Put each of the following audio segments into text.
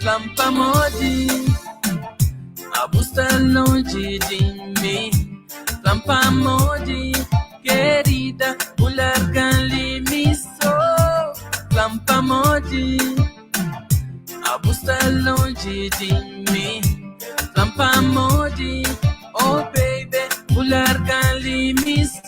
lampa modi, abusta longe de mim. Lampa modi, querida, o largan limiço. Lampa modi, abusta longe de mim. Lampa modi, oh baby, o largan limiço.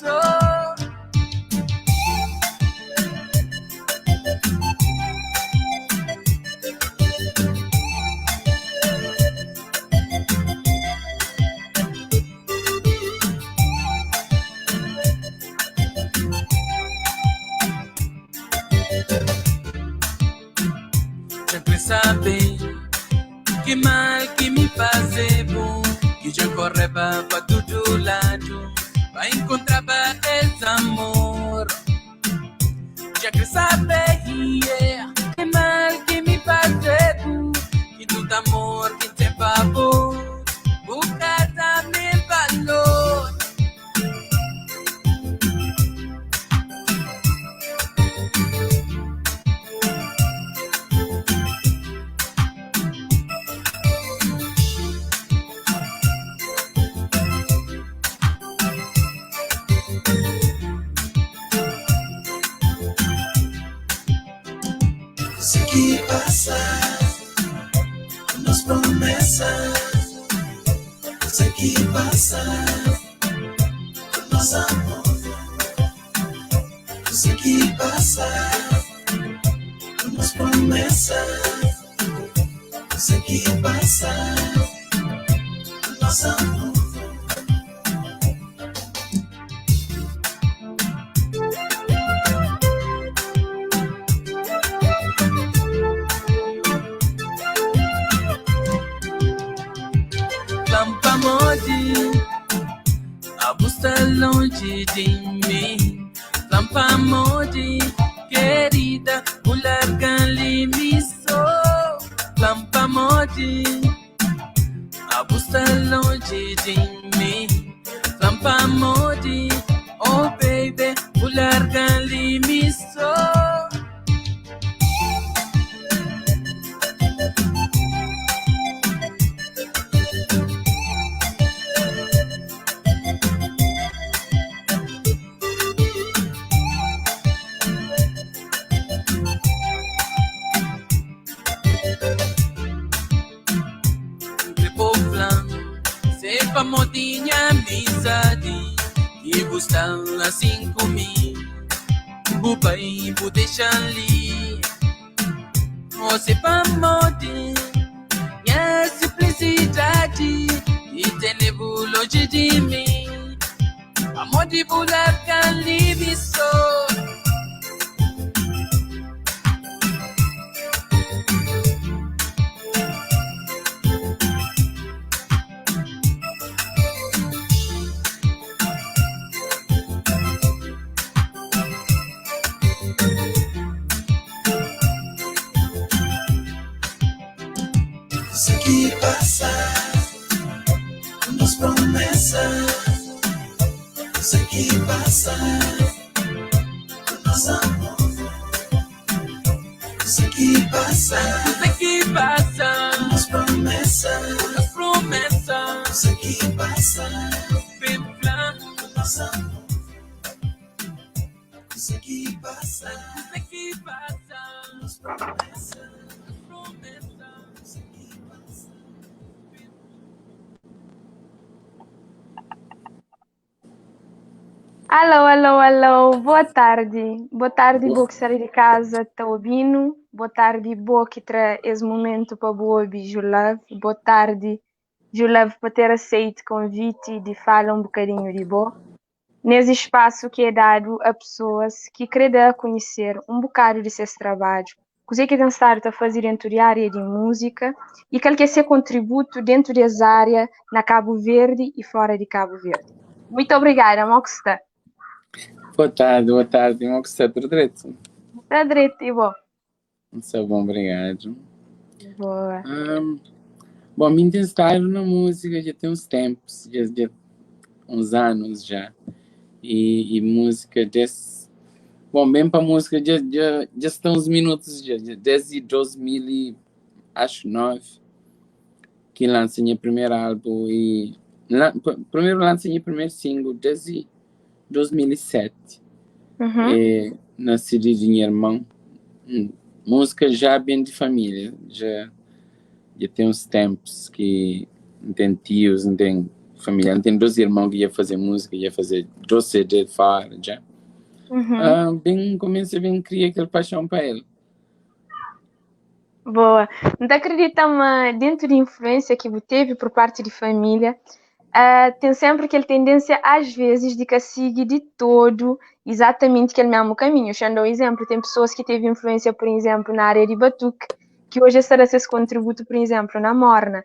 Sempre saber que mal que me fazer bom, que já corre para todo lado, vai encontrar esse amor. Já que saber que mal que me fazer bom, que tudo amor que tem favor, busca também valor. Sei que passa, nos promessas. Sei que passa, nos amor. Sei que passa, nos promessas. Sei que passa, nos amor. Lampa modi, abusta longe de mim. Lampa modi, querida, o largan limiço. Lampa modi, abusta longe de mim. Lampa modi, oh baby, o largan limiço. Sempre modinha amizade, e gostam assim comigo. O pai vou deixar ali. Você para modinha, minha simplicidade, e te levo longe de mim. Amor de pular livre sou. Sei que passa, nos promessas. Sei que passa, nos amor. Sei que passa, nos promessas. Sei que passa, nos amor. Sei que passa, nos promessas. Alô, alô, alô, boa tarde. Boa tarde, boa que sair de casa, está ouvindo. Boa tarde, boa que traz esse momento para boa Julave. Boa tarde, Julave, para ter aceito o convite de falar um bocadinho de boa. Nesse espaço que é dado a pessoas que querem conhecer um bocado de seus trabalhos, coisa que dançar a fazer dentro da área de música e qual que é seu contributo dentro dessa área na Cabo Verde e fora de Cabo Verde. Muito obrigada, Moxta. Boa tarde, irmão, que está tudo direito? Está direito, e bom. Está bom, obrigado. Boa. Bom, me intensificaram na música já tem uns tempos, já uns anos já. E música desse... Bom, bem para música já estão uns minutos já, desde 2000 acho 9, que lancei o primeiro álbum e primeiro lancei o primeiro single desde 2007. E nasci de minha irmã. Música já bem de família, já tem uns tempos que não tem tios, não tem família, não tem 2 irmãos que ia fazer música, ia fazer 2 CD fora já. Bem, comecei a criar aquela paixão para ele. Boa. Não acredita, mas dentro de influência que você teve por parte de família, tem sempre aquela tendência, às vezes, de que siga de todo exatamente aquele mesmo caminho. Deixando um exemplo, tem pessoas que teve influência, por exemplo, na área de batuque, que hoje será esse contributo, por exemplo, na morna.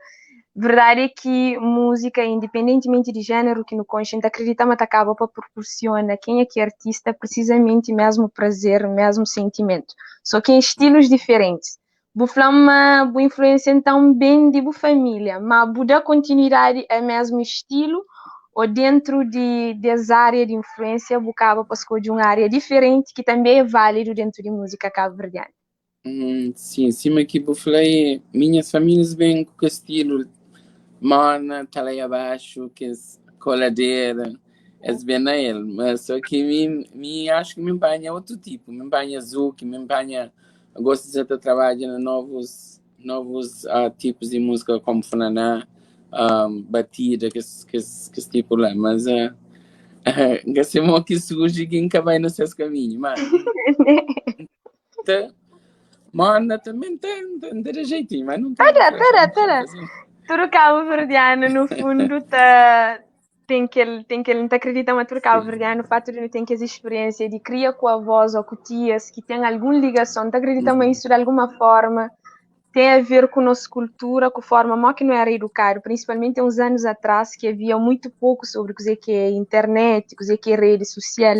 Verdade é que música, independentemente de gênero, que no consciente acredita, mas acaba para proporciona quem é que é artista precisamente mesmo prazer, mesmo sentimento. Só que em estilos diferentes. Buflama, boa influência então bem de boa família, mas Buda continuidade é mesmo estilo ou dentro dessa área de influência, acaba para escolher uma área diferente que também é válido dentro de música cabo-verdiana. Sim, cima aqui eu falei, minhas famílias vêm com o estilo morna, tá lá abaixo, que é coladeira, é bem na ele, mas só que acho que me empanha outro tipo, me empanha zouk, me empanha, gosto de estar trabalhando novos tipos de música como funaná, batida, que esse tipo lá, mas que surge que nunca vai no seu caminho, mas morna também tem jeitinho, mas não tem. Pera. Tudo cabo-verdiano, no fundo, tem que ele não acredita, mas tudo cabo-verdiano, o fato de não ter essa experiência de criar com a voz ou com tias que tem alguma ligação, não acredita, mas isso de alguma forma tem a ver com nossa cultura, com a forma que não era educado, principalmente uns anos atrás, que havia muito pouco sobre o que é internet, o que é rede social.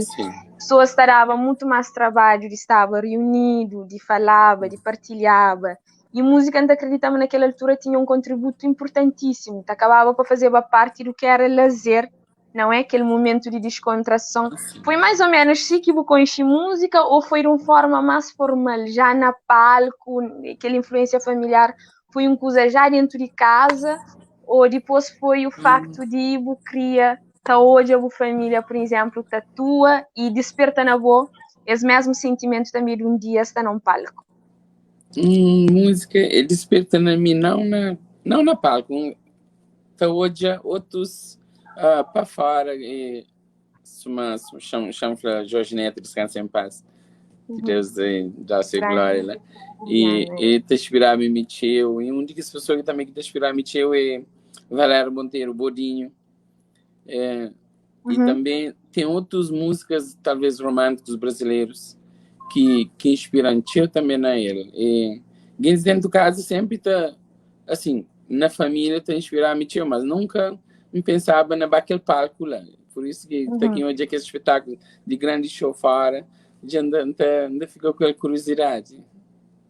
Pessoas estavam muito mais trabalho de estar reunido, de falava, de partilhava. E música, não acreditava naquela altura, tinha um contributo importantíssimo. Acabava para fazer parte do que era lazer, não é? Aquele momento de descontração. Foi mais ou menos assim que você conheci música ou foi de uma forma mais formal, já na palco, aquela influência familiar? Foi uma coisa já dentro de casa ou depois foi o facto de você criar, hoje a família, por exemplo, tatua e desperta na boa esse mesmo sentimento também de um dia estar num palco? Música desperta na mim, não na palco, hoje outros para fora, e chama Jorge Neto, descansa em paz, que Deus dá a sua glória lá, e te inspirar me mexeu, e das pessoas que também te inspirar me mexeu é Valério Monteiro, Bodinho, e também tem outras músicas, talvez românticos brasileiros, que inspiram também na ele. E dentro do caso sempre está assim, na família está inspirado me mas nunca me pensava naquele palco lá. Por isso que está aqui hoje aquele espetáculo de grande show fora, já ainda ficou com a curiosidade.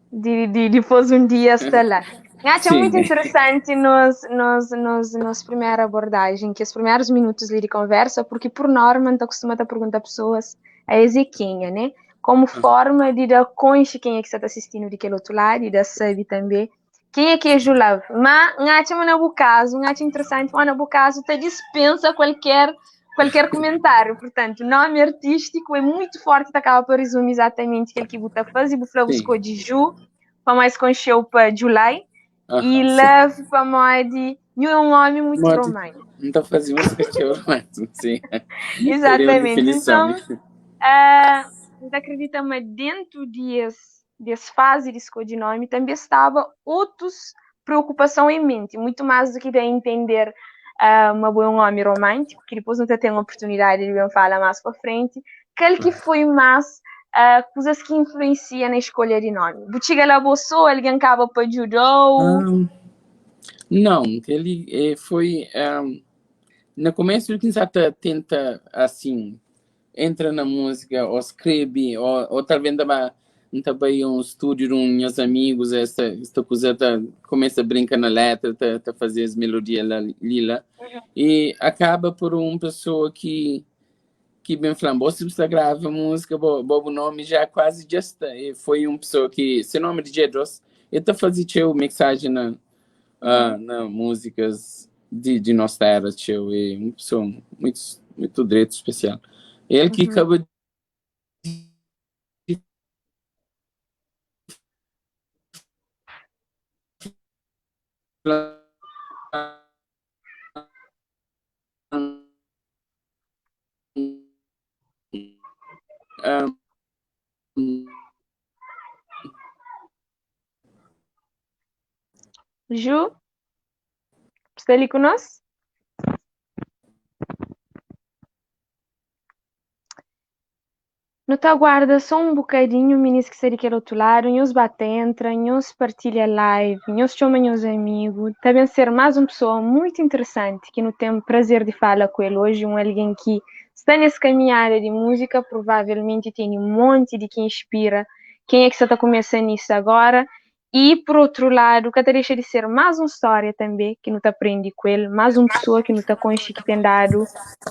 De depois um dia estar lá. Acho muito interessante nos primeira abordagem, que os primeiros minutos ali de conversa, porque por norma não costuma perguntar a pessoas a Ezequinha, né? Como forma de dar conta quem é que está assistindo daquele outro lado e da sabe também quem é que é Julave. Mas acho no caso, acho interessante, mas no caso te dispensa qualquer comentário. Portanto, o nome artístico é muito forte, acaba por resumir exatamente aquilo que você faz, e você buscou de Ju, para mais conheceu para July, e Love para mais de um nome muito romântico. Então fazemos que eu romântico, sim. Exatamente. Então, você acredita, mas dentro dessa fase de escolha de nome também estava outras preocupações em mente, muito mais do que de entender uma boa nome romântico, que depois não tem uma oportunidade de falar mais para frente, que foi mais coisas que influenciam na escolha de nome. Butiga lá bolsou, alguém acaba para judô? Não, ele foi no começo ele tenta assim entra na música ou escreve ou talvez também um estúdio com meus amigos, esta coisa começa a brincar na letra, tá fazer as melodias lila e acaba por uma pessoa que bem falando, você grava música, bom nome já quase já está. E foi uma pessoa que, seu nome de Jedros, Eu tô fazendo mixagem na músicas de nossa era, tio, e uma pessoa muito direito especial. Ele que acaba de Ju, está ali conosco? Não te aguarda só um bocadinho, meninas que seria que era outro lado, e os bate entra, e os partilha live, e os chama os amigos. Também ser mais uma pessoa muito interessante, que não tem o prazer de falar com ele hoje, alguém que está nessa caminhada de música, provavelmente tem um monte de que inspira. Quem é que está começando isso agora? E, por outro lado, que deixa de ser mais uma história também, que não te aprende com ele, mais uma pessoa que não te conhece, que tem dado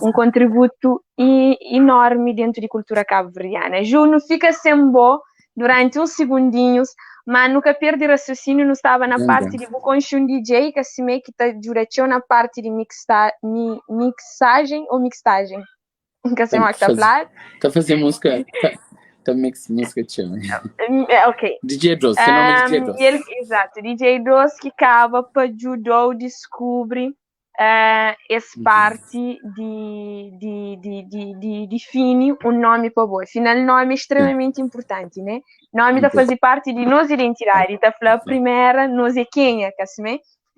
um contributo enorme dentro de cultura cabo-verdiana. Ju, não fica sem bom durante uns segundinhos, mas nunca perde raciocínio, não estava na parte de vou um DJ, que assim meio que está durante na parte de mixagem ou mixagem. Que assim que está falando. Tá fazendo música, tá mix música, tio. Ok. DJ Doce, seu nome é DJ Doce. Exato, DJ Doce que acaba para ajudar descobrir essa parte de define o nome para você. Afinal, o nome é extremamente importante, né? O nome está fazer parte de nossa identidade. Está falando primeira, nós é quem é,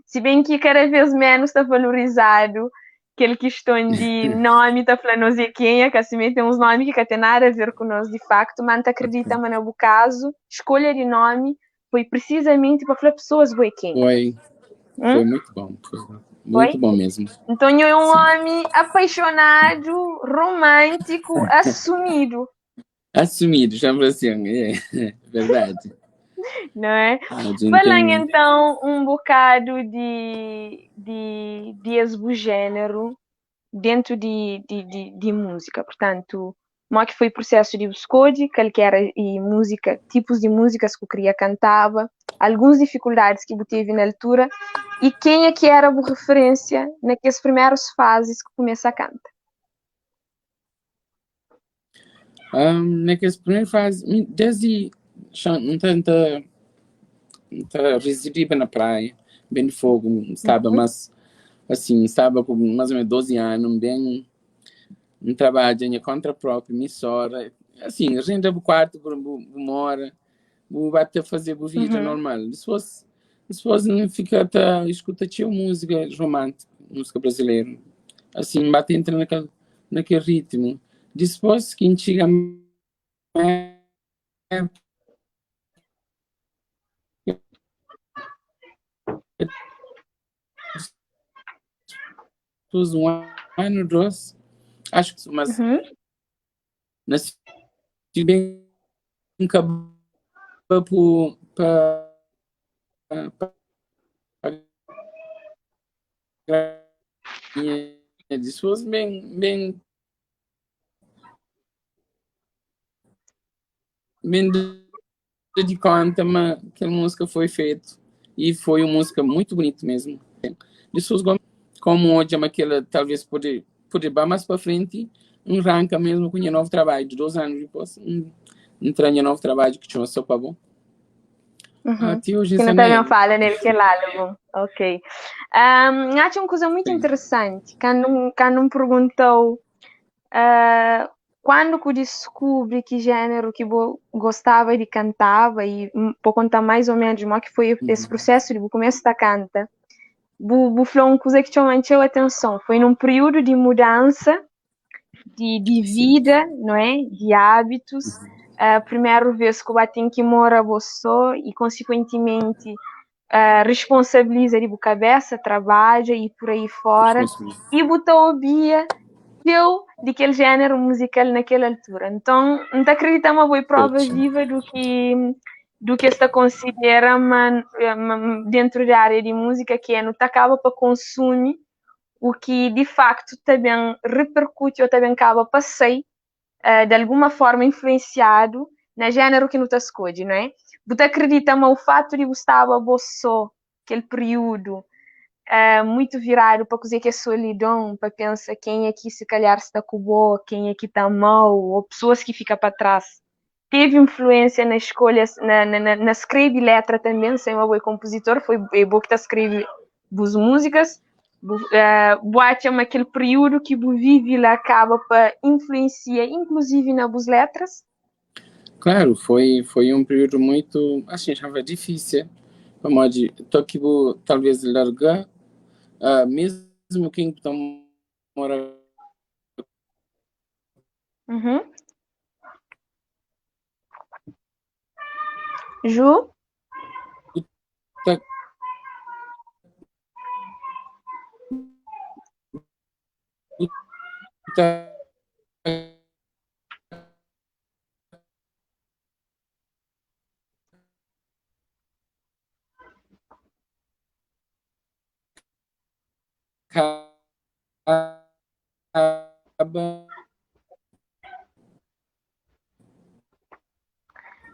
se bem que cada vez menos está valorizado aquela questão de nome, está falando nós é quem é, tem uns nomes que tem nada a ver com nós de facto, mas acredita, mas no caso, escolha de nome foi precisamente para falar pessoas boas quem. Foi muito bom. Muito bom mesmo. Então, eu é um homem apaixonado, romântico, assumido. Assumido, chama assim, é verdade. Não é? Falando então um bocado de gênero dentro de música. Portanto, como é que foi o processo de escolha, qualquer música, tipos de músicas que eu queria cantava, algumas dificuldades que eu tive na altura e quem é que era a referência naquelas primeiras fases que começa a cantar? Naquelas primeiras fases, desde não residir na praia, bem de fogo, estava, mas assim, estava com mais ou menos 12 anos, bem um trabalho em conta própria, emissora, assim, renda do quarto por uma hora, vou bater fazer a vida normal. Se fosse não fica até escutar música romântica, música brasileira, assim, bate entra naquele ritmo. Depois que chega um ano, dois, acho que mas nasci bem acabou para depois bem de conta, mas aquela música foi feita e foi uma música muito bonita mesmo. Depois como hoje aquela talvez poder mais para frente arranca mesmo com um novo trabalho de 2 anos depois entrar em novo trabalho que chama só para bom. Que não também fala nele que álbum. Ok. Acho uma coisa muito interessante quando me perguntou quando que eu descobri que gênero que eu gostava de cantava e por contar mais ou menos como que foi esse processo de começar a cantar. Foi uma coisa que chamou a atenção. Foi num período de mudança de vida, não é? De hábitos. Primeira vez que eu tenho que morar só e, consequentemente, responsabiliza de cabeça, trabalha e por aí fora. E botou o Bia de aquele gênero musical naquela altura. Então, não acredita uma boa prova viva do que está considera dentro da área de música, que é não acaba para consumir o que de facto também repercute ou também acaba para sair de alguma forma influenciado na gênero que não está escolhe, não é? Você acredita, mas o fato de você estar a só aquele período muito virado para cozer que é solidão, para pensar quem é que se calhar está com boa, quem é que está mal, ou pessoas que ficam para trás. Teve influência na escolha, na escrever letra também, sem uma boa compositor, foi boa que está escrevendo boas músicas. Boate é aquele período que o vive lá acaba para influenciar, inclusive nas boas letras. Claro, foi um período muito, assim, estava difícil. Vamos dizer, talvez largar, mesmo quem está morando. Uhum. Ju?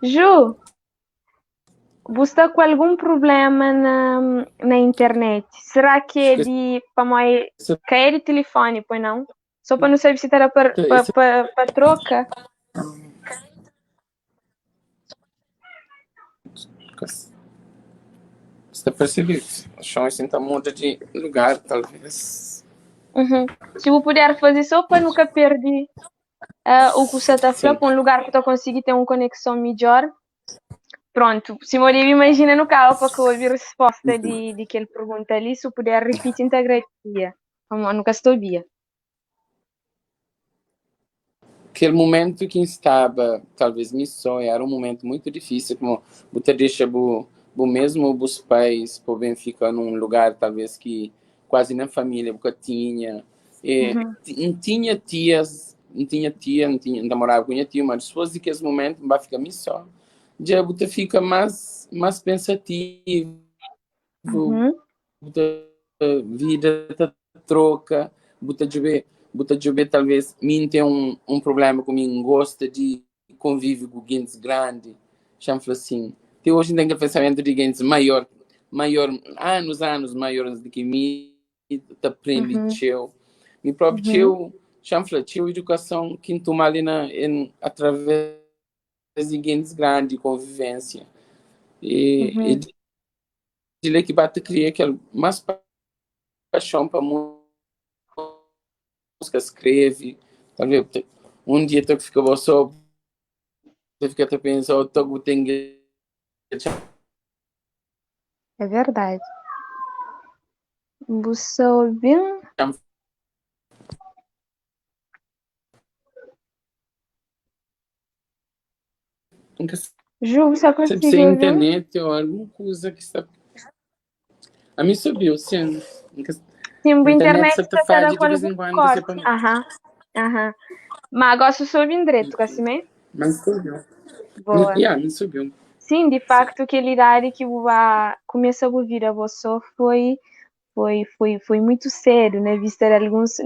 Ju, você está com algum problema na internet? Será que é de cair de telefone, pois não? Só para não saber se era para troca? Você percebe? Acho que assim muda de lugar, talvez. Uhum. Se eu puder fazer só para nunca perder o que você está falando, para um lugar que eu consiga ter uma conexão melhor. Pronto, se eu imagina no carro para que eu ouvir a resposta de que ele pergunta ali, se eu puder repetir, integraria. Como eu nunca estou via. Aquele momento que estava, talvez me sonha, era um momento muito difícil, como você deixa o mesmo os pais podem ficar num lugar talvez que quase na família porque tinha não tinha tias, não tinha tia, não namorava com a tia, mas depois daquele momento vai ficar só, já você fica mais pensativo, a vida troca, você talvez mim tem um problema comigo, gosta de convívio com gente grande, chama assim. Até hoje tem que pensamento de gente maior, anos maiores do que mim, te aprende teu. Me próprio teu, chama teu educação que toma ali através de gente grande, convivência. E de que bate cria que mais paixão para música, escreve, talvez um dia tu fica só, tu fica até pensando, tu tem que... É verdade. Você ouviu? Ju, você conseguiu sem ouvir? internet ou alguma coisa que está... A mim subiu, sim. Sim, a internet só está te faz com de vez algum em quando. corte. Mas agora você ouviu direito, assim mesmo? Mas subiu. Boa. Me subiu. Sim, de facto, aquela idade que eu começa a ouvir a voz só foi muito cedo, né? Vista de algumas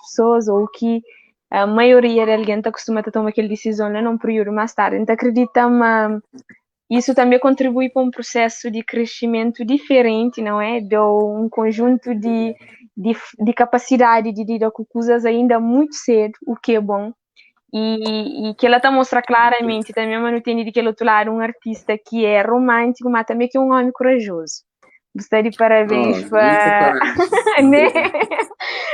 pessoas, ou que a maioria de alguém está acostumada a tomar aquela decisão num período mais tarde. Então, acredita-me, isso também contribui para um processo de crescimento diferente, não é? Deu um conjunto de capacidade de lidar com coisas ainda muito cedo, o que é bom. E que ela está mostra claramente também, mas não tem de que outro lado um artista que é romântico, mas também que é um homem corajoso. Gostaria de parabéns para né?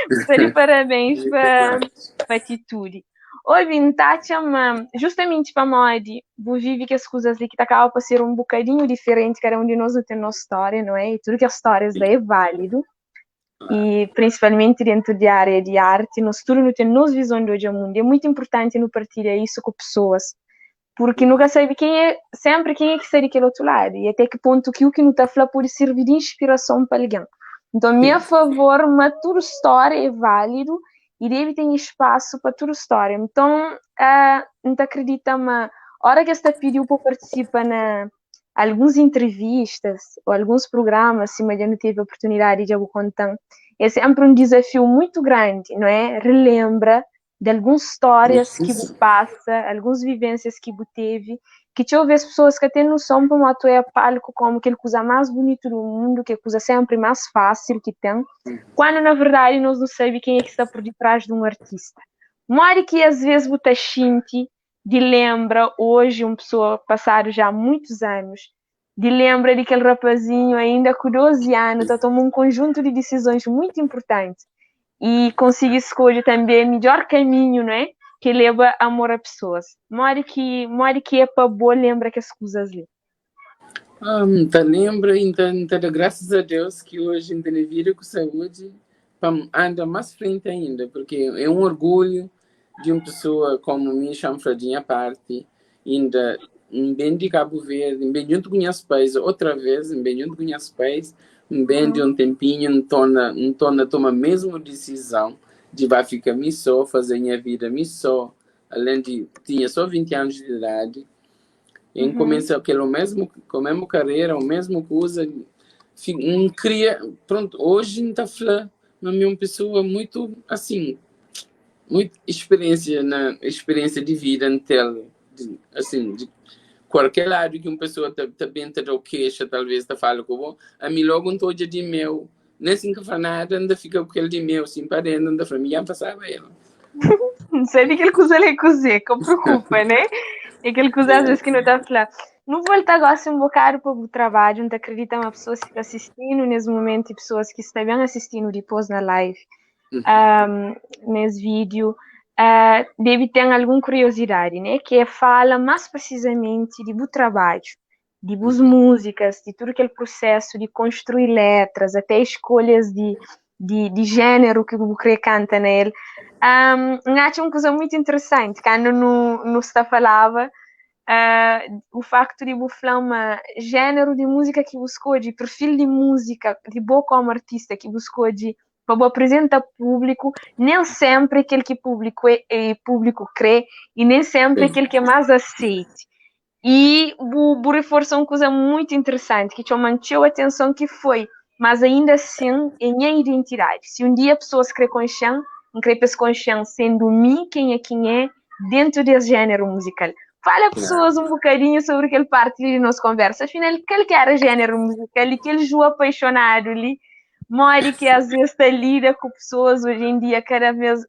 Gostaria de parabéns para a atitude. Hoje, tá chama justamente para Modi, vou viver que as coisas ali que acaba para ser um bocadinho diferente, cada um de nós tem nossa história, não é? E tudo que as histórias daí é válido. E principalmente dentro da área de arte, nós tudo tem nossa visão do hoje mundo. É muito importante não partilhar isso com pessoas, porque nunca sabe sempre quem é que está daquele outro lado, e até que ponto que o que não está falando pode servir de inspiração para alguém. Então, a minha favor, uma toda história é válido e deve ter espaço para toda história. Então, não acredita, mas a hora que esta pediu para participar na algumas entrevistas ou alguns programas, se eu não teve a oportunidade de algo contar, é sempre um desafio muito grande, não é? Relembra de algumas histórias que você passa, algumas vivências que você teve, que eu vejo pessoas que têm noção para uma atuar palco como aquele coisa mais bonito do mundo, que é a coisa sempre mais fácil que tem, quando na verdade nós não sabemos quem é que está por detrás de um artista. Mora que às vezes você sente de lembra hoje uma pessoa passado já há muitos anos, de lembra daquele rapazinho ainda com 12 anos, está tomando um conjunto de decisões muito importantes e conseguir escolher também o melhor caminho, não é? Que leva amor a pessoas. Mora que é para boa lembra que as coisas ali. Tá lembra, então, graças a Deus que hoje ainda na vida com saúde anda mais frente ainda, porque é um orgulho de uma pessoa como mim, chanfradinha à parte, ainda bem de Cabo Verde, bem junto com os pais, outra vez, bem junto com os pais, bem de um tempinho, não toma a mesma decisão de vai ficar me só, fazer minha vida me só, além de tinha só 20 anos de idade, e começa aquilo mesmo, com a mesma carreira, a mesma coisa, cria, pronto, hoje não está falando, mas é uma pessoa muito, assim, muita experiência de vida em tela, assim, de qualquer lado que uma pessoa também está o queixa, talvez está falando com você, a mim logo não estou de meu, nem sem que faz nada, ainda fica com aquele de meu, assim, para dentro, ainda para mim, já passava ele. Não sei de que ele coisa ele cozer, que preocupa, né? É aquele coisa às vezes que não está a falar. Não vou estar agora um bocado para o trabalho, onde acredita uma pessoa que está assistindo nesse momento e pessoas que estão bem assistindo depois na live, nesse vídeo, deve ter alguma curiosidade, né? Que fala mais precisamente de o trabalho, de boas músicas, de todo aquele processo de construir letras, até escolhas de gênero que o Crê canta nele. Acho uma coisa muito interessante, quando não se falava, o facto de falar um gênero de música que buscou, de perfil de música, de boa como artista que buscou de para apresentar público, nem sempre aquele que público crê e nem sempre aquele que mais aceite. E o reforço uma coisa muito interessante, que chamou a atenção que foi, mas ainda assim, é minha identidade. Se um dia pessoas crê consciência, não crê consciência sendo mim quem é dentro desse gênero musical. Fala pessoas um bocadinho sobre aquele parte de nossa conversa. Afinal, aquele que era gênero musical e aquele Ju apaixonado ali, mora que às vezes está lida com pessoas hoje em dia, cada vez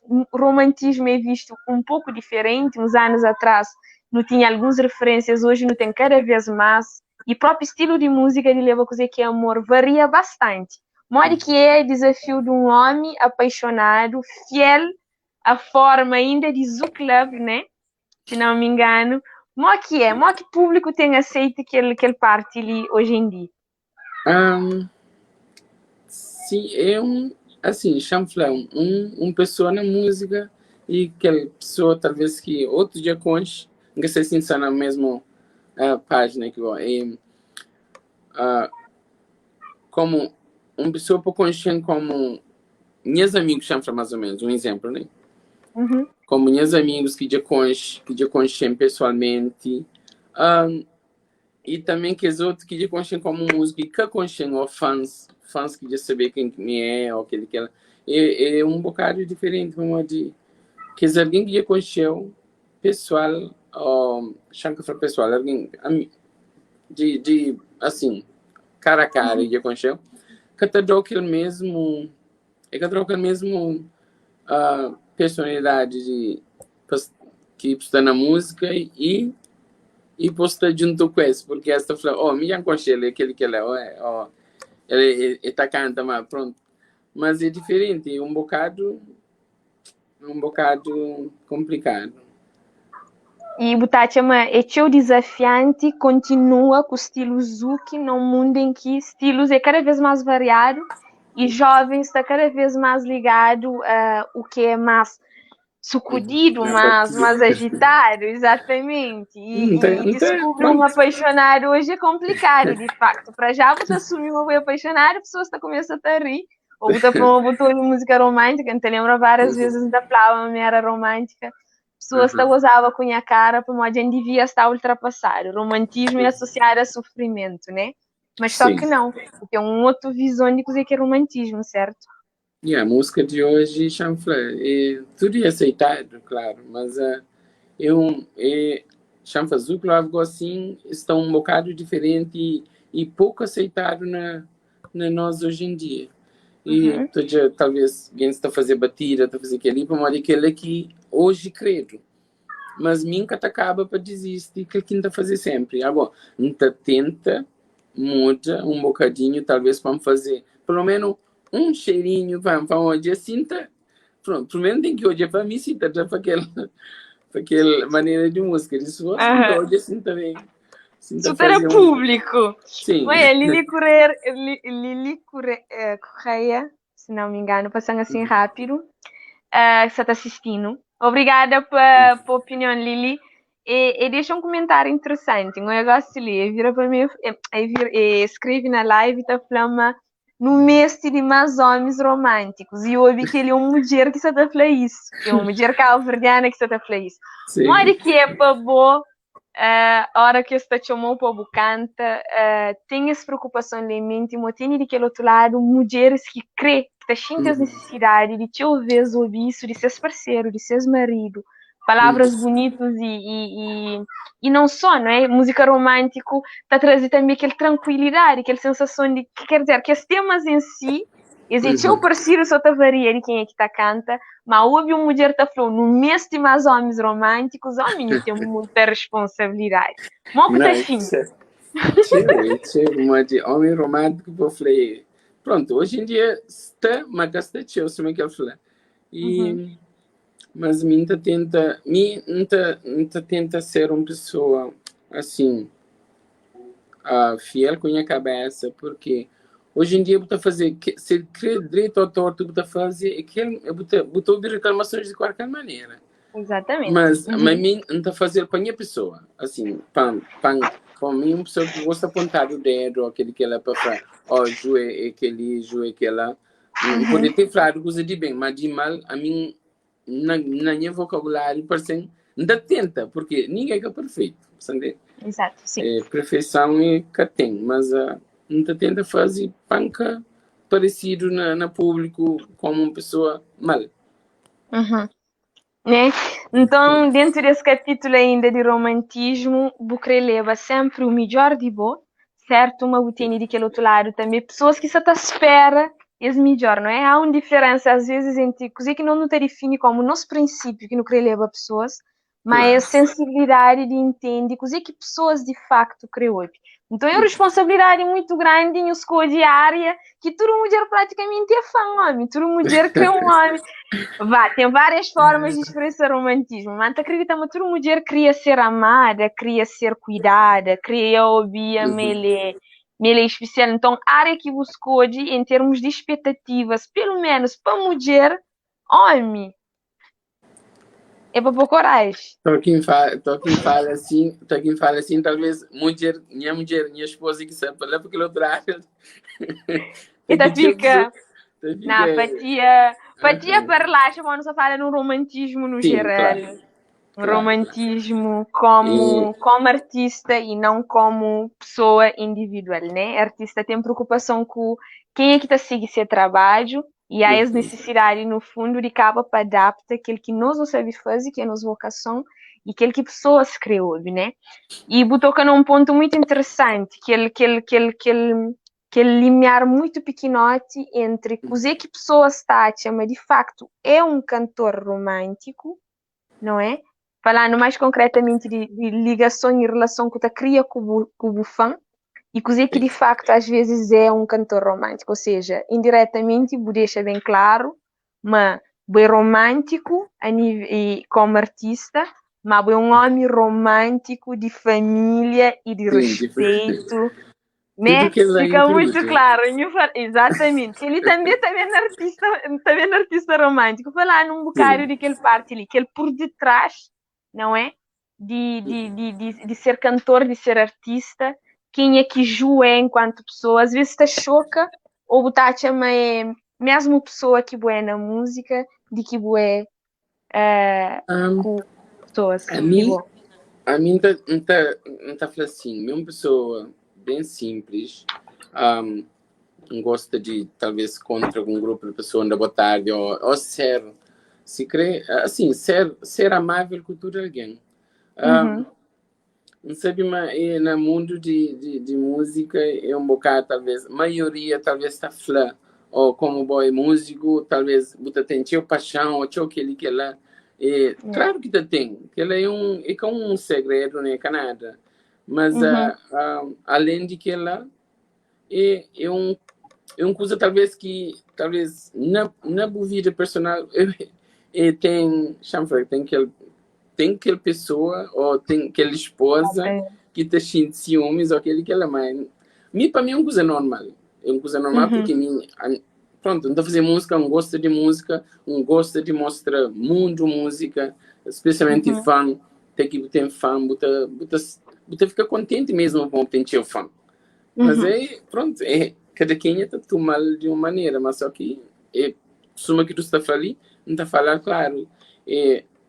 o romantismo é visto um pouco diferente. Uns anos atrás não tinha algumas referências, hoje não tem cada vez mais. E o próprio estilo de música de leva a coisa que é amor varia bastante. Mora que é desafio de um homem apaixonado, fiel à forma ainda de Zuclub, né? Se não me engano. Mó que público tem aceito que ele parte ali hoje em dia? Sim, é assim, chanflão, pessoa na música e aquela pessoa talvez que outro dia conte, não sei se está na mesma página que vai, como uma pessoa por consciente como meus amigos chanflam mais ou menos, um exemplo, né? Como meus amigos que já conhecem pessoalmente, e também que os outros que já conhecem como música e que conhecem ou fãs que já sabem quem é ou aquele que é um bocado diferente, como de que é alguém que já conheceu pessoal ou chanca para pessoal, alguém de assim cara a cara já conheceu, que te dá aquele mesmo personalidade de que está na música e posta junto com esse, porque esta fala, me já conhece ele, aquele que ele é, ele está cantando, mas pronto. Mas é diferente, é um bocado complicado. E Butati é desafiante, continua com o estilo Zuki num mundo em que estilos é cada vez mais variado e jovens está cada vez mais ligado a o que é mais sacudido, mais agitado, exatamente. E descobrir um apaixonado hoje é complicado, de facto. Para já você assumir uma apaixonado, a pessoa está começando a rir. Ou você botou de música romântica, não te lembra várias vezes da palavra era romântica. Pessoas que usavam com a cara para uma gente devia estar ultrapassado. O romantismo é associado a sofrimento, né? Mas só que não, porque é uma outra visão de coisa que é romantismo, certo? A música de hoje, chanfla, tudo é aceitado, claro, mas chanfazuclo, algo assim, está um bocado diferente e pouco aceitado na nós hoje em dia. E talvez alguém está a fazer batida, está a fazer aquele, para modo aquele que hoje credo. Mas nunca acaba para desistir, que ele está fazer sempre. Agora, então tenta, muda um bocadinho, talvez para fazer, pelo menos um cheirinho, para onde assim, pronto, primeiro tem que olhar para mim, sim, para aquela maneira de música, isso hoje assim também. Super público. Sim. Ué, Lili Correia, se não me engano, passando assim rápido, que está assistindo. Obrigada pela opinião, Lili. E deixa um comentário interessante. Um negócio ali, vira para mim, escreve na live, está falando no mestre de mais homens românticos. E eu ouvi que ele é uma mulher que está a falar isso. É uma mulher calverdiana que está a falar isso. Mas que é para boa. A hora que está chamando para o canta, tem essa preocupação em mente, mas tem daquele outro lado mulheres que crê que sentem as necessidades de te ouvir isso, de ser parceiro, de ser marido, palavras bonitas e não só, não é? Música romântica está trazendo também aquela tranquilidade, aquela sensação de, que quer dizer, que os temas em si, existe o parceiro só tá varia de quem é que tá canta, mas houve uma mulher que falou, no mês de mais homens românticos, homem tem muita responsabilidade. Mas tá assim. Uma de homem romântico, eu falei, pronto, hoje em dia está, mas está cheio, se me quer falar. E, mas me tenta ser uma pessoa assim, fiel com a minha cabeça, porque hoje em dia eu estou a fazer, se quer direito ou torto, eu estou a fazer, eu estou a reclamações de qualquer maneira. Exatamente. Mas mim não está a fazer para a minha pessoa, assim, para mim, uma pessoa que gosta de apontar o dedo, aquele que ela para falar, joe aquela, pode ter falado coisa de bem, mas de mal, a mim, na minha vocabulário, parece não tenta, porque ninguém é perfeito, sabe? Exato, sim. Perfeição é que tem, mas não tenta fazer panca parecido na público como uma pessoa mal. Né? Então, dentro desse capítulo ainda de romantismo, Bucre leva sempre o melhor de bom, certo? Uma botini daquele outro lado também, pessoas que só te espera esse melhor, não é? Há uma diferença às vezes entre coisa que não te define como nosso princípio que não quer levar pessoas, mas a sensibilidade de entender coisa que pessoas de facto criou. Então é uma responsabilidade muito grande em escolha diária que toda mulher praticamente é fã, homem. Toda mulher crê um homem. Tem várias formas de expressar romantismo, mas acredita que toda mulher queria ser amada, queria ser cuidada, queria ouvir mele especial. Então, a área que buscou em termos de expectativas, pelo menos para mulher, homem, é para pôr coragem. Quem fala assim, talvez minha esposa que sabe falar porque outro lado. E tá fica na patia para lá, chamando só fala no romantismo no geral. Claro. Romantismo como artista e não como pessoa individual, né? Artista tem preocupação com quem é que está seguindo seu trabalho e há essa necessidade, no fundo, de capa para adaptar aquilo que nós não sabemos fazer, que é a nossa vocação, e aquilo que pessoas criam, né? E botou num ponto muito interessante, que ele limiar muito pequenote entre o que pessoas está a chamar de facto é um cantor romântico, não é? Falando mais concretamente de ligação e relação que está cria com o fã, e coisa que de facto às vezes é um cantor romântico, ou seja, indiretamente deixa bem claro, mas é romântico como artista, mas é um homem romântico de família e de respeito, né? Fica muito claro, exatamente. Ele também é artista romântico, falar num bocado daquele parte ali, que ele por detrás, não é? De ser cantor, de ser artista, quem é que Ju é enquanto pessoa, às vezes te choca, ou botar chama é mesmo pessoa que boa na música, de que boa com pessoas. A mim não tá falando assim, mesmo pessoa bem simples, gosta de talvez contra um grupo de pessoas da boa tarde, ou se crê, assim, ser amável com tudo alguém. não sabe, mas no mundo de música é um bocado, talvez, a maioria talvez está falando, ou como boy músico, talvez você tem teu paixão, ou teu que lá. Claro que tem, que ela é como um segredo, né, Canadá. Mas, além de que ela é uma coisa, talvez, na vida personal, tem aquela pessoa, ou tem aquela esposa que está cheia de ciúmes, ou aquele que ela mãe. Para mim é uma coisa normal. É uma coisa normal porque pronto, não está fazendo música, não gosta de música, não gosta de mostrar mundo música, especialmente fã, tem fã, você fica contente mesmo com ter seu fã. Mas pronto, cada quem está tomando de uma maneira, mas só que suma que tu está falando, não está falando claro.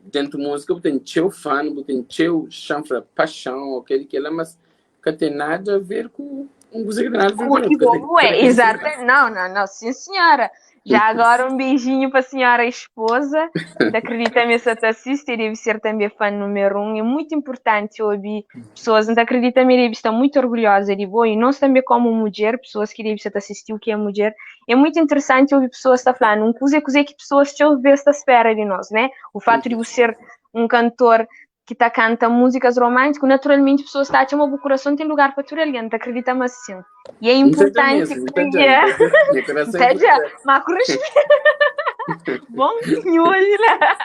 Dentro da música, você tem seu fã, você tem seu chanfra, paixão, aquele que ela, mas não tem nada a ver com um coisa que nada a ver com exato. Não, sim, senhora. Já agora um beijinho para a senhora esposa. Acredita-me, essa assiste, deve ser também fã número 1. É muito importante ouvir pessoas. Acredita-me, deve estar muito orgulhosa de boa. E nós também, como mulher, pessoas que devem estar assistir o que é mulher. É muito interessante ouvir pessoas estar falando. Um coisa que pessoas te ouvem esta espera de nós, né? O fato de você ser um cantor que canta músicas românticas, naturalmente pessoas que têm uma coração tem lugar para tudo ali, acredita-me assim. E é importante bom, hoje lá.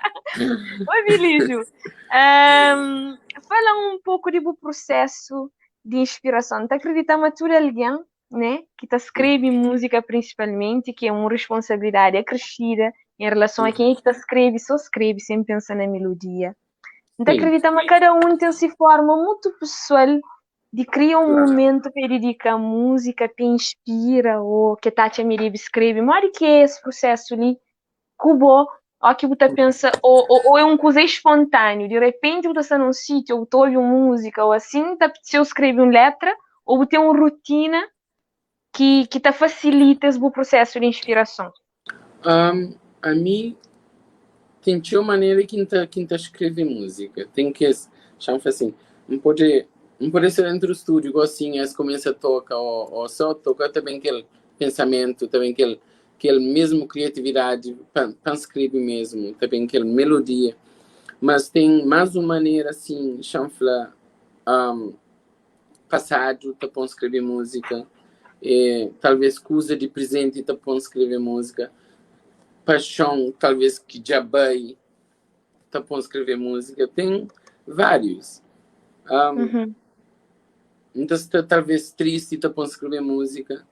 Oi, Bilígio. Fala um pouco do processo de inspiração. Acredita-me tudo alguém, né, que escreve música principalmente, que é uma responsabilidade acrescida em relação a quem é que escreve, só escreve sem pensar na melodia. Então, acredita-me, cada um tem essa forma muito pessoal de criar um momento para dedicar a música, que inspira, ou que a me escreve. Mas que é esse processo ali, cubo, ou que você pensa, ou é uma coisa espontânea. De repente, você está num sítio, ou você ouve uma música, ou assim, se eu escrever uma letra, ou você tem uma rotina que te facilita esse processo de inspiração. A mim, tem uma maneira que tá escreve música. Tem que chama assim, não pode ser dentro do estúdio, igual assim, começa a tocar, ou só tocar também aquele pensamento, também aquele mesmo criatividade, para escrever mesmo, também aquela melodia. Mas tem mais uma maneira assim, chama passado, tá bom escrever música, talvez coisa de presente, tá bom escrever música. Paixão, talvez que já vai, tá bom escrever música, tem vários. Então, talvez triste, tá bom escrever música.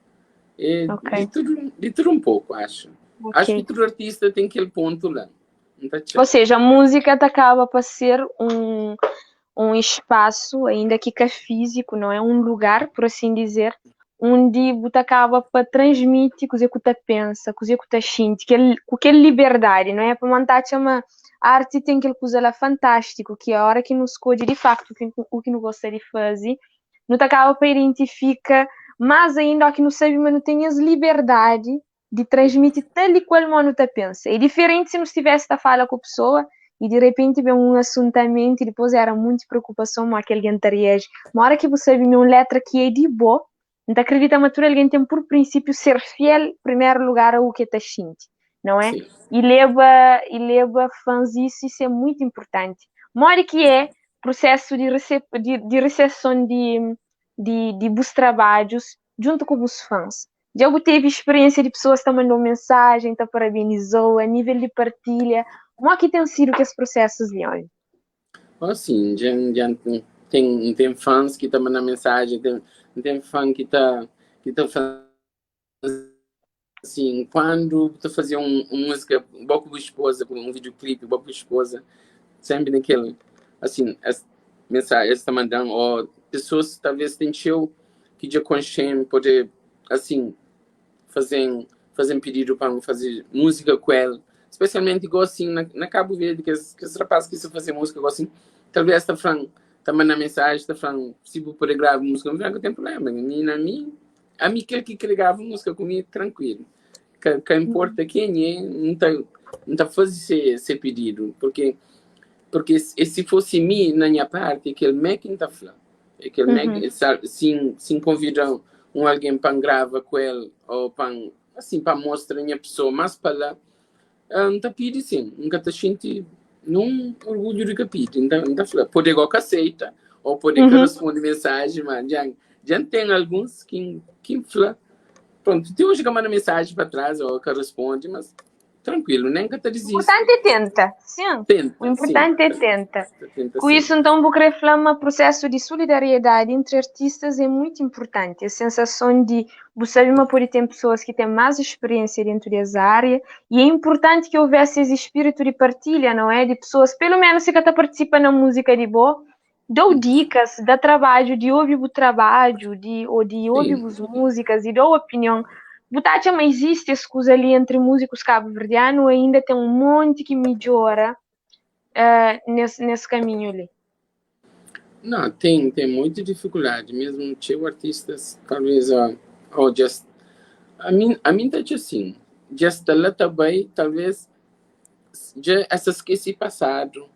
De tudo um pouco, acho. Acho que todo artista tem aquele ponto lá. Ou seja, a música acaba para ser um espaço, ainda que é físico, não é um lugar, por assim dizer, onde você acaba para transmitir o que você pensa, o que você sente, com aquela liberdade, não é? Para montar uma arte tem aquela coisa lá fantástico, que a hora que nos escolhe de facto o que não gosta de fazer, não acaba para identificar, mas ainda que não sabe, mas não tem as liberdade de transmitir tal e qual mano você pensa. É diferente se não estivesse a falar com a pessoa e de repente vem um assuntamento e depois era muita preocupação com aquele anterior. Uma hora que você sabe uma letra que é de boa, então acredita que alguém tem por princípio ser fiel em primeiro lugar ao que está sente, não é? Sim. E leva fãs isso é muito importante. Mora que é processo de recepção de bons trabalhos junto com os fãs. Já teve experiência de pessoas que mandou mensagem, te parabenizou, a nível de partilha. Como é que tem sido que esses processos de hoje? Sim, já tem fãs que estão mandando mensagem, tem fã que tá assim, quando tu fazia uma música, boa com a esposa, um videoclipe, boa com a esposa, sempre naquele, assim, as mensagens está mandando, ou pessoas talvez tem show que já conhecem, poder, assim, fazer pedido para fazer música com ela, especialmente igual assim, na Cabo Verde, que os rapazes que fazer música igual assim, talvez está falando, está mandando mensagem, está falando, se vou poder gravar música, não tem problema, a mim que grava música comigo, tranquilo. Que importa quem é, não tá fazendo esse pedido, porque se fosse mim, na minha parte, que ele me quem tá falando. É que ele sim convida alguém para gravar com ele, ou para, assim, para mostrar a pessoa, mas para lá, não está pedindo sim, nunca está sentindo num orgulho de capítulo, então pode igual que aceita, ou pode que responde mensagem, mas já tem alguns que fala, pronto, tem hoje que manda mensagem para trás, ou que responde, mas tranquilo, nem que está desistindo. O importante é tenta, sim. O importante é tenta. Com isso, então, vou querer falar um processo de solidariedade entre artistas é muito importante. A sensação de você pode ter pessoas que têm mais experiência dentro dessa área e é importante que houvesse esse espírito de partilha, não é? De pessoas, pelo menos, se você participa na música de boa, dou dicas, dá trabalho, de ouvir o trabalho, de ouvir as músicas e dou opinião. Butacha, mas existe essa coisa ali entre músicos cabo-verdianos, ainda tem um monte que melhora nesse caminho ali. Não, tem muita dificuldade, mesmo tinha artistas, talvez, just, a mim tá assim, just lá também, talvez, já essas que se passado,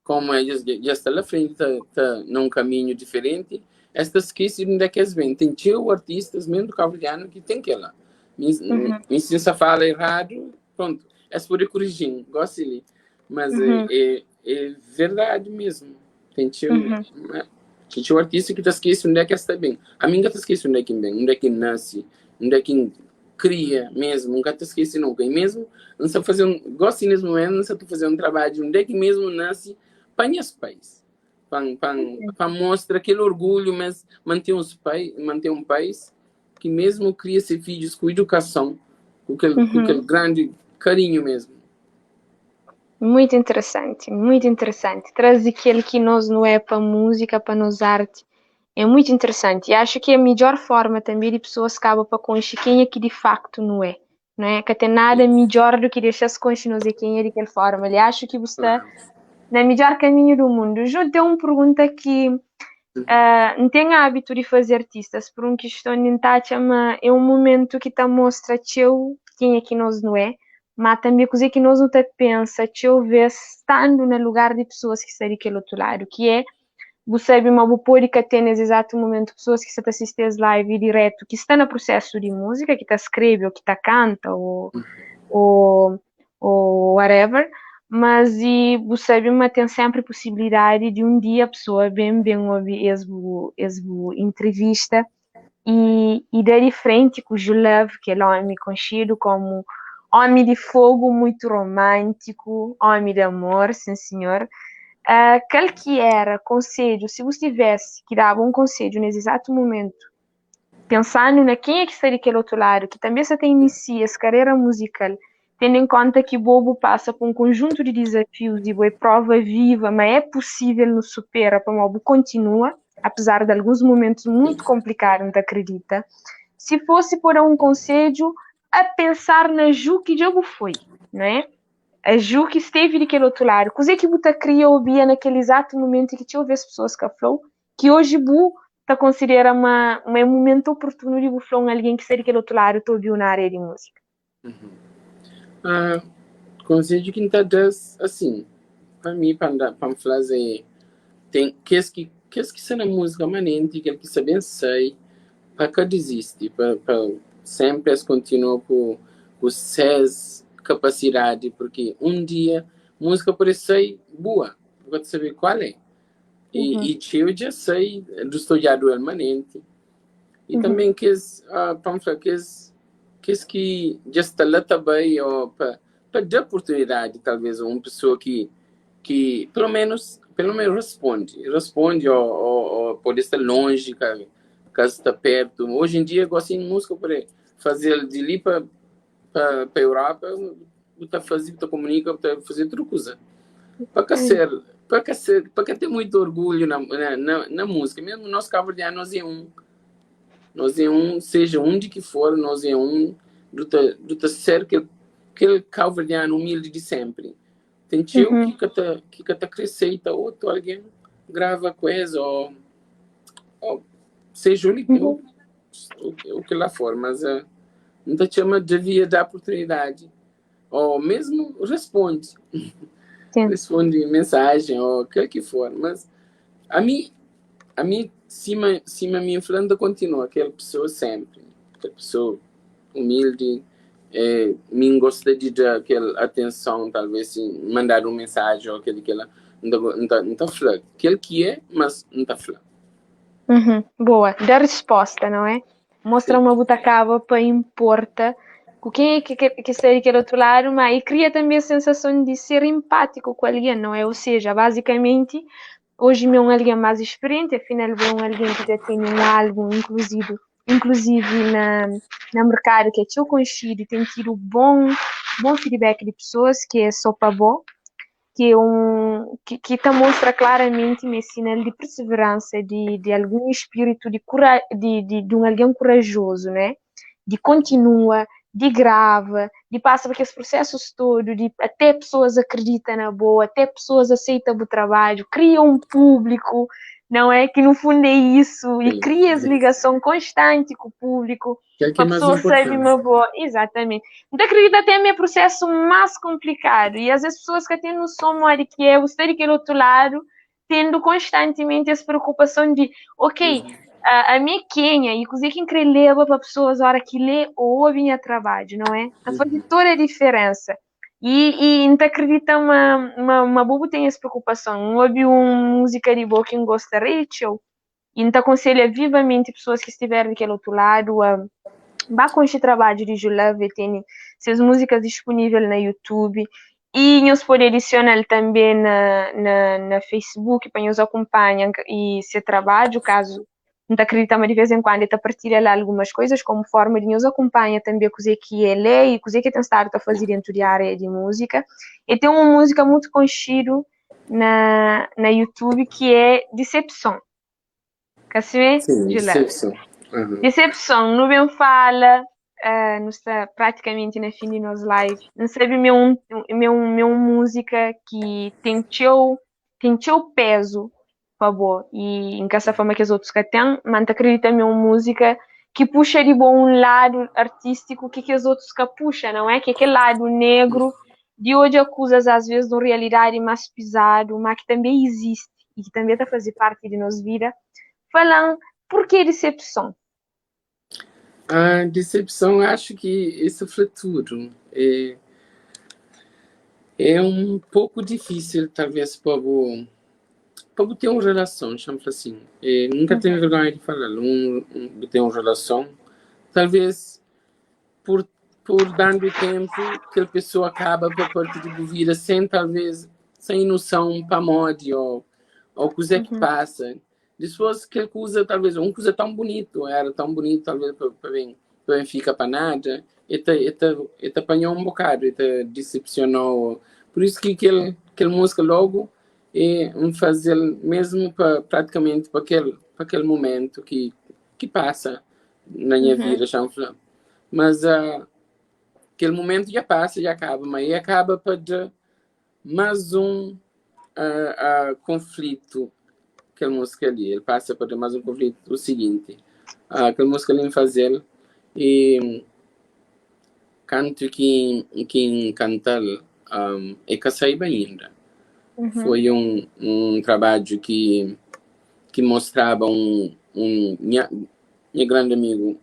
como é, já lá frente, tá num caminho diferente, estas que se ainda quer ver, tem tio artistas, mesmo do cabo-verdiano, que tem que lá, se você fala errado, pronto, é por corrigir, gosto ali, mas é verdade mesmo. Tem tio artista que está esquecendo onde é que está bem. A mim está esquecendo onde é que bem, onde é que nasce, onde é que cria mesmo, nunca está esquecendo nunca. E mesmo, não sei fazer gosto nesse momento, não sei fazer um trabalho onde é que mesmo nasce para os pais. Para mostrar aquele orgulho, mas manter um país que mesmo cria seus filhos com educação, com aquele grande carinho mesmo. Muito interessante, muito interessante. Trazer aquele que nós não é para música, para nos arte, é muito interessante. E acho que é a melhor forma também de pessoas acabam para conhecer quem é que de facto não é. Que tem nada melhor do que deixar-se conhecer quem é daquela forma. E acho que você está no melhor caminho do mundo. Eu tenho uma pergunta que não tenho hábito de fazer artistas, por uma questão de chama é um momento que está mostra quem é que nós não é. Mas também coisa que nós não te pensa, te ouvir estando no lugar de pessoas que estão daquele outro lado, que é, você sabe, uma pode que tem nesse exato momento pessoas que estão assistindo as live direto, que estão no processo de música, que está escreve, ou que está canta, ou whatever, mas e você sabe, mas tem sempre a possibilidade de um dia a pessoa bem ouvir essa entrevista e dar de frente com o Love, que é homem conhecido como homem de fogo, muito romântico, homem de amor, sim senhor. Qual que era conselho, se você tivesse que dar um conselho nesse exato momento, pensando na quem é que está daquele outro lado, que também você tem inicia essa carreira musical, tendo em conta que Bobo passa por um conjunto de desafios e é prova viva, mas é possível nos supera, para o continua, apesar de alguns momentos muito complicados, não acredita? Se fosse por um conselho, a pensar na Ju que Diogo foi, não é? A Ju que esteve daquele outro lado. Coisa que você queria ouvir naquele exato momento que tinha ouvido as pessoas que falou, que hoje Bu está considera um momento oportuno de falar alguém que está daquele outro lado, tu ouviu na área de música. Conselho que está assim, para mim, para falar tem que ser na música manente, que saber sair, para que desiste, para sempre continuar com suas capacidades, porque um dia música pode ser boa, pode saber qual é. E eu já sei do estudado permanente. E também que já está lá também para dar oportunidade, talvez, a uma pessoa que pelo menos responde ou pode estar longe, caso está perto. Hoje em dia, gosto de música para fazer de ali para a Europa, está fazendo, está comunica, está fazendo outra coisa. Para ter muito orgulho na música, mesmo nós cabo-verdianos, nós é um, seja onde que for, nós é um do ser aquele cabo-verdiano humilde de sempre. Tem tio que está crescendo, tá outro alguém grava coisa ou seja o que lá for, mas não te chama devia dar oportunidade ou mesmo responde mensagem ou o que for, mas a mim a mim, cima minha influência continua, aquela pessoa sempre, aquela pessoa humilde, me gosta de dar aquela atenção, talvez, assim, mandar mensagem ou aquele que ela não está falando. Aquele que é, mas não está falando. Boa, dá resposta, não é? Mostra uma butacaba para importa com quem é que está daquele outro lado, mas e cria também a sensação de ser empático com alguém, não é? Ou seja, basicamente, hoje me é um alguém mais experiente, afinal é um alguém que já tem um álbum inclusive na mercado, que é teu conhecido e tem tido bom feedback de pessoas, que é só para bom, que é que te mostra claramente um sinal de perseverança, de algum espírito de um alguém corajoso, né? De continua, de grava, de passa por aqueles processos todos, de até pessoas acreditam na boa, até pessoas aceitam o trabalho, criam um público, não é? Que no fundo é isso, e cria essa ligação constante com o público, que a pessoa sabe uma boa, exatamente. Então acredito até é um processo mais complicado, e às vezes pessoas que têm noção de que é o estar daquele outro lado, tendo constantemente essa preocupação de, ok, a minha Kenya, e coisa que incrível para pessoas a hora que lê ou ouvem a trabalho, não é? Então faz toda a diferença. E então acredita uma bobo tem essa preocupação. Ouve uma música de boa que gosta Rachel, e então aconselha vivamente pessoas que estiverem daquele outro lado a vá com este trabalho de Julave, tem suas músicas disponíveis na YouTube e nos pode adicionar também na Facebook para nos acompanhar e se trabalho, caso não acreditamos de vez em quando, está partilha lá algumas coisas como forma de nos acompanhar também coisa que é lei e coisa que tem estado a fazer dentro da área de música. E tem uma música muito conhecida na YouTube que é Decepção. Assim, sim, Decepção. Decepção, não bem fala, não está praticamente na fim de nos live. Não sabe meu música que tem teu peso, por favor. E em essa forma que os outros que têm, mas acredita em uma música que puxa de bom um lado artístico que os outros que puxam, não é? Que aquele lado negro de hoje acusas às vezes de uma realidade mais pesado, mas que também existe e que também está a fazer parte de nossa vida. Falando, por que decepção? A decepção, acho que esse futuro é um pouco difícil, talvez, para ter uma relação, chama assim. Nunca tenho vergonha de falar, de ter uma relação. Talvez, por dando tempo, que a pessoa acaba para parte de vida sem noção para mod ou coisa que passa. Depois que coisa, talvez, uma coisa tão bonito, era tão bonito, talvez, para ficar para nada, e te apanhou um bocado, e te decepcionou. Por isso que aquela música logo é fazer mesmo praticamente para aquele momento que passa na minha vida, mas aquele momento já passa, já acaba, mas acaba para mais um conflito. Aquela música ali, ele passa para mais um conflito, o seguinte, aquela música ali fazer e canto que cantar é Casaiba ainda. Foi um trabalho que mostrava minha grande amigo.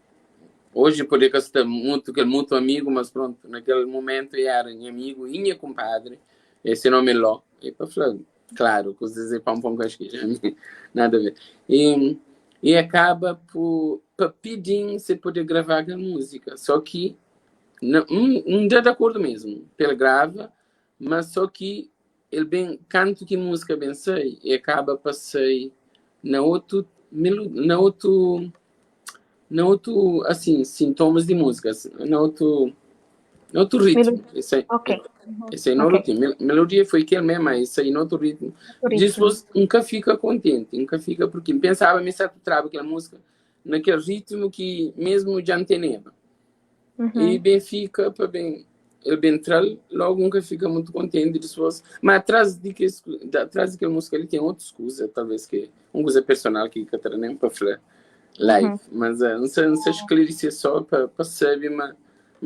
Hoje pode estar muito amigo, mas pronto, naquele momento ele era meu amigo e meu compadre, esse nome é Ló, e para falar claro, coisas pão com as que nada a ver. E acaba por pedir se poder gravar a música. Só que não dá de acordo mesmo. Ele grava, mas só que ele bem canto que música bem sei e acaba para sair na outro assim sintomas de música, na outro ritmo. Esse aí no ritmo. Melodia foi aquele mesmo, mas isso aí no outro ritmo. Depois nunca fica contente, nunca fica porque pensava me certo trabalho aquela música naquele ritmo que mesmo já anteneva. E bem fica para bem ele bem entrar, logo nunca fica muito contente depois. Mas atrás daquela música ele tem outra coisa, talvez que uma coisa personal que eu nem para falar live, mas não sei esclarecer só para saber, mas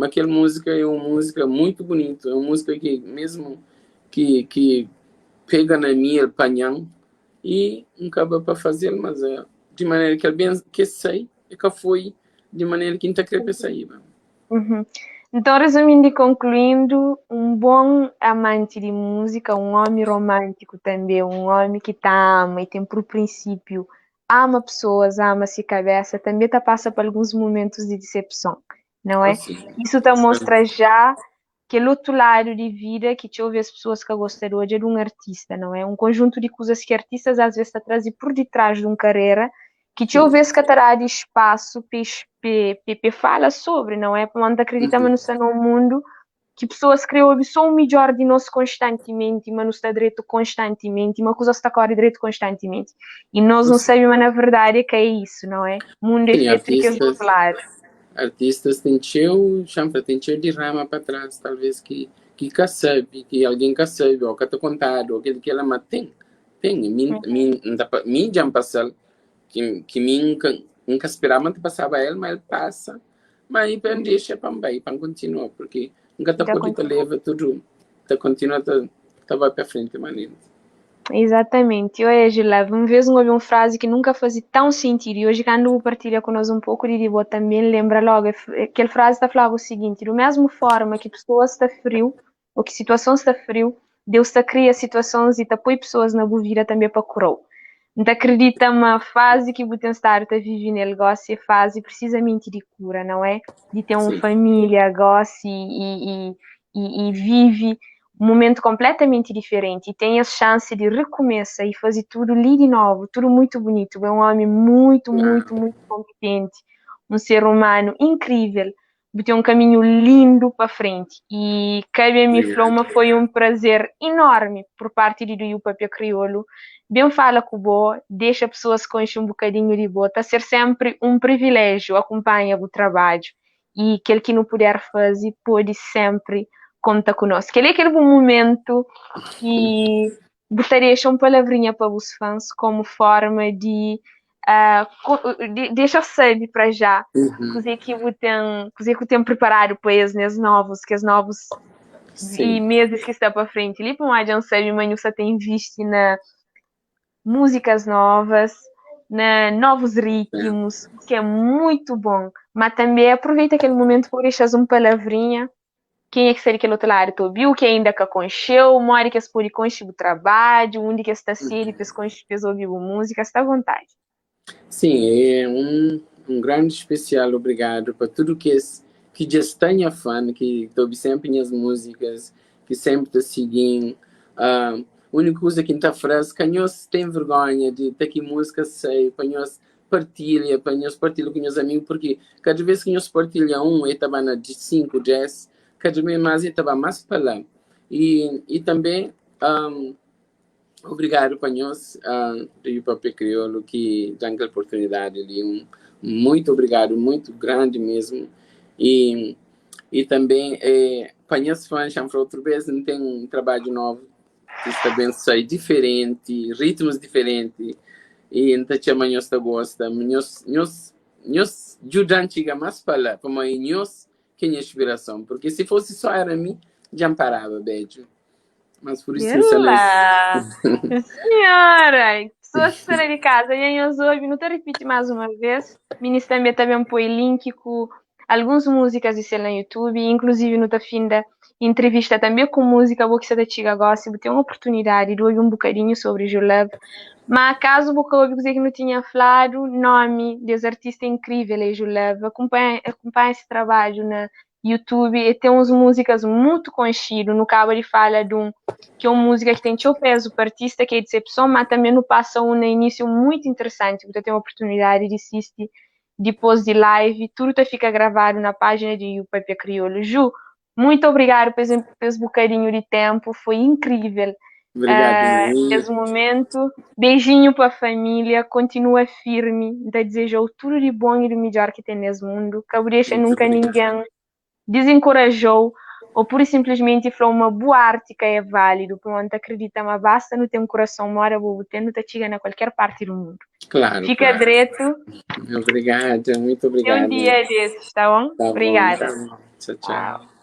aquela música é uma música muito bonita, é uma música que mesmo que pega na minha panhão e acaba para fazer, mas de maneira que ele bem que sei, e que foi de maneira que não está querendo sair. Uhum. Então, resumindo e concluindo, um bom amante de música, um homem romântico também, um homem que tá ama e tem por princípio ama pessoas, ama-se cabeça, também tá passa por alguns momentos de decepção, não é? Assim, Isso tá mostra já aquele outro lado de vida que te ouve as pessoas que gostariam de um artista, não é? Um conjunto de coisas que artistas às vezes trazem por detrás de uma carreira que te ouve que terá de espaço para fala sobre, não é? Porque acreditamos no mundo que pessoas criam só o melhor de nós constantemente, mas não está direito constantemente, uma coisa está correndo direito constantemente. E nós não sabemos, na verdade, que é isso, não é? O mundo é sim, feito de artistas têm sempre tem de rama para trás, talvez que sabe, que alguém que sabe, ou que está contado, ou que ela mas tem, mim já passou, que mim nunca esperava que passava ele, mas ele passa, mas aí para deixar para continuar, porque nunca está pode levar tudo, está continua, tá vai para frente, maneira. Exatamente. Olha, Gila, uma vez ouvi uma frase que nunca fazia tão sentido e hoje quando partilha conosco um pouco de Divo também lembra logo, aquela frase está falando o seguinte, da mesma forma que pessoas está frio, ou que situação está frio, Deus está cria situações e põe pessoas na boa vida também para curar. Não acredita uma fase que você está vivendo ele gosta é fase precisamente de cura, não é? De ter uma família, gosta e vive um momento completamente diferente e tem a chance de recomeçar e fazer tudo ali de novo, tudo muito bonito. É um homem muito competente, um ser humano incrível, tem um caminho lindo para frente. E cabe a mim, Floma, foi um prazer enorme por parte do Papia Crioulo. Bem fala com o Bo, deixa pessoas com um bocadinho de boa, está a ser sempre um privilégio acompanhar o trabalho e aquele que não puder fazer pode sempre conta conosco. Aquele é aquele momento que gostaria de deixar uma palavrinha para os fãs como forma de deixar saber para já que eu tenho preparado para eles novos, que os novos e meses que está para frente. Ali para mais sabe, mas você tem visto na músicas novas, na novos ritmos, que é muito bom. Mas também aproveita aquele momento para deixar uma palavrinha. Quem é que seria aquele outro lado? Tu viu que ainda que concheu, mora que as pode conchar o trabalho, onde que está série, pessoas ouvir música, está à vontade. Sim, é um grande especial obrigado para tudo que já está fã, que ouve sempre as músicas, que sempre te seguem. A única coisa que está frase, que nós tem vergonha de ter que música sei, para nós partilha com os amigos, porque cada vez que nós partilha estava de 5, 10, cada vez mais estava mais para lá. E também obrigado para nós do Papel Crioulo que dá a oportunidade ali. Muito obrigado, muito grande mesmo. E também para nós fãs, sempre outra vez, não tem um trabalho novo que está bem sai diferente, ritmos diferentes. E então chama nós gosta, nós ajuda antiga mais para lá, como nós que é inspiração, porque se fosse só era mim, já parava, beijo. Mas por isso senhora, pessoas que saem de casa e eu ouvi, não te repite mais uma vez. Ministro também põe link com algumas músicas de ser no YouTube, inclusive no fim da entrevista também com música boa que você da gosta, tem uma oportunidade de ouvir um bocadinho sobre Julep. Mas caso você ouvi que não tinha falado, nome dos artistas incríveis Julep, acompanha esse trabalho na YouTube e tem umas músicas muito conhecidas. No cabo de fala de que é uma música que tem seu peso para artista, que é decepção, mas também no passa no início muito interessante. Você tem a oportunidade de assistir depois de live, tudo fica gravado na página de O Papia Crioulo. Ju, muito obrigado por esse bocadinho de tempo, foi incrível. Obrigado, esse momento. Beijinho para a família, continua firme, desejo tudo de bom e do melhor que tem nesse mundo. Que deixa nunca ninguém desencorajou ou pura e simplesmente falou uma boa arte que é válido, pronto, acredita, mas basta não ter um coração mora, bobo, tendo te chega na qualquer parte do mundo. Claro. Fica direito. Obrigado, muito obrigado. Um dia desses, tá bom? Tá obrigada. bom. Tchau, tchau.